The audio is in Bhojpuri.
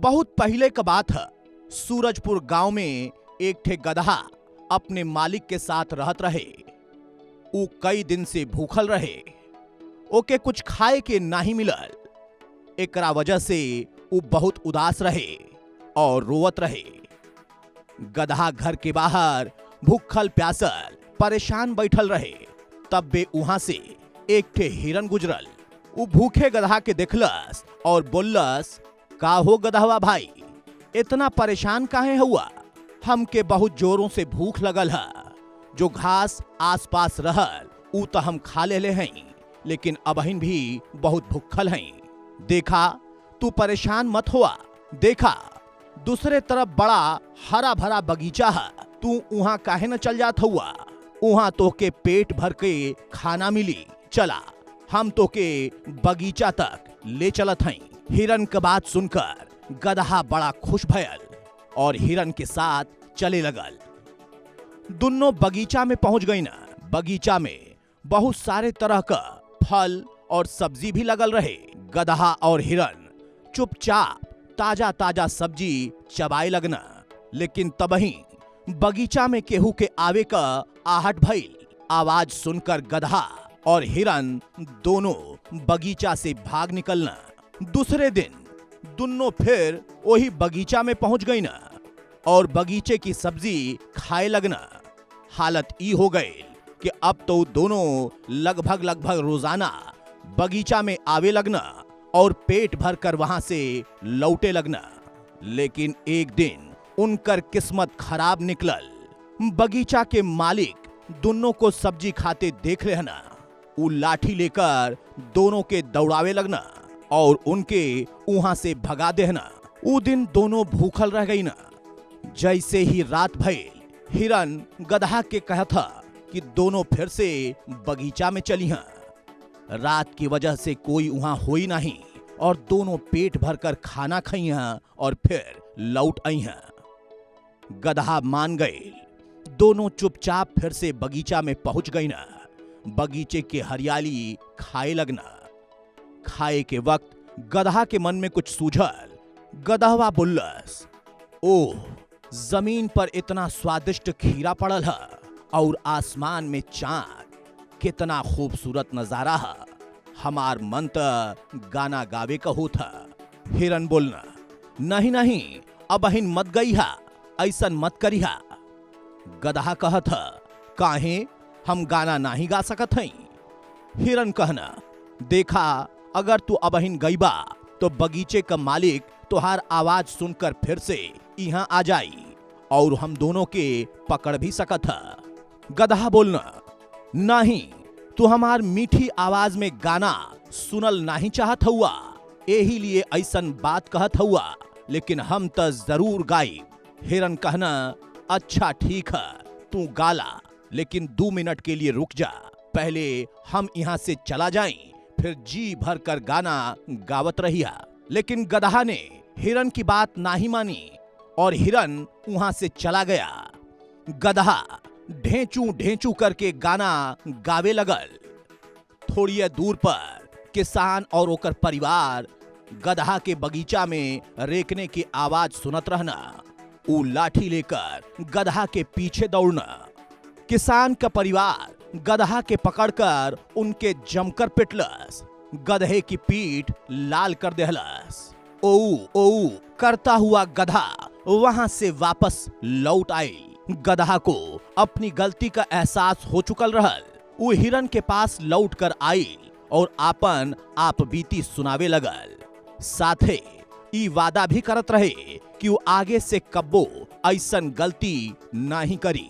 बहुत पहले का बात है। सूरजपुर गांव में एक ठे गदहा अपने मालिक के साथ रहत रहे। ऊ कई दिन से भूखल रहे। ओके कुछ खाए के नहीं मिलल। एकरा वजह से ऊ बहुत उदास रहे और रोवत रहे। गदहा घर के बाहर भूखल प्यासल परेशान बैठल रहे। तब बे वहां से एक ठे हिरन गुजरल। ऊ भूखे गदहा के देखलस और बोललस, का हो गदहवा भाई, इतना परेशान काहे हुआ? हमके बहुत जोरों से भूख लगल है। जो घास आसपास रहल ऊ तो हम खा ले हैं, लेकिन अबहिन भी बहुत भूखल हैं। देखा, तू परेशान मत हुआ। देखा, दूसरे तरफ बड़ा हरा भरा बगीचा है। तू वहां काहे न चल जात हुआ? वहां तो के पेट भर के खाना मिली। चला, हम तो के बगीचा तक ले चलत हैं। हिरन की बात सुनकर गदहा बड़ा खुश भयल और हिरन के साथ चले लगल। दोनों बगीचा में पहुंच गई ना। बगीचा में बहुत सारे तरह का फल और सब्जी भी लगल रहे। गदहा और हिरन चुपचाप ताजा ताजा सब्जी चबाए लगना। लेकिन तबही बगीचा में केहू के आवे का आहट भइल। आवाज सुनकर गदहा और हिरन दोनों बगीचा से भाग निकलना। दूसरे दिन दोनों फिर वही बगीचा में पहुंच गई ना और बगीचे की सब्जी खाए लगना। हालत ई हो गई कि अब तो दोनों लगभग रोजाना बगीचा में आवे लगना और पेट भर कर वहां से लौटे लगना। लेकिन एक दिन उनकर किस्मत खराब निकलल। बगीचा के मालिक दोनों को सब्जी खाते देख लेना। वो लाठी लेकर दोनों के दौड़ावे लगना और उनके वहां से भगा देना। वो दिन दोनों भूखल रह गई ना। जैसे ही रात भइल, हिरन गदहा के कहा था कि दोनों फिर से बगीचा में चली हैं। रात की वजह से कोई वहां होई नहीं और दोनों पेट भरकर खाना खाई हैं और फिर लौट आई हैं। गदहा मान गए। दोनों चुपचाप फिर से बगीचा में पहुंच गई ना। बगीचे की हरियाली खाए लगना। खाए के वक्त गदहा के मन में कुछ सूझल। गदहवा बोलस, ओह, जमीन पर इतना स्वादिष्ट खीरा पड़ल है और आसमान में चांद। कितना खूबसूरत नजारा है। हमार मन तो गाना गावे का हो था। हिरन बोलना, नहीं, अब अहिन मत गई हा, ऐसन मत करी हा। गदहा कहत था, काहे, हम गाना नहीं गा सकत हई? हिरन कहना, देखा, अगर तू अबहिन गईबा तो बगीचे का मालिक तुहार आवाज सुनकर फिर से यहाँ आ जाई और हम दोनों के पकड़ भी सकत है। गदहा बोलना, नहीं, तू हमार मीठी आवाज में गाना सुनल नहीं चाहत हुआ, यही लिए ऐसन बात कहत हुआ, लेकिन हम तो जरूर गाई। हिरन कहना, अच्छा ठीक है, तू गाला, लेकिन 2 मिनट के लिए रुक जा। पहले हम यहाँ से चला जाएं, फिर जी भर कर गाना गावत रहिया। लेकिन गदहा ने हिरन की बात नहीं मानी और हिरन वहां से चला गया। गदहा ढेंचू करके गाना गावे लगल। थोड़ी दूर पर किसान और ओकर परिवार गदहा के बगीचा में रेकने की आवाज सुनत रहना। ऊ लाठी लेकर गदहा के पीछे दौड़ना। किसान का परिवार गदहा के पकड़कर उनके जमकर पिटलस। गधे की पीठ लाल कर देहलस। ओ करता हुआ गधा वहां से वापस लौट आई। गदहा को अपनी गलती का एहसास हो चुकल रहल। वो हिरन के पास लौट कर आई और आपन आप बीती सुनावे लगल। साथे ई वादा भी करत रहे कि वो आगे से कब्बो ऐसन गलती नहीं करी।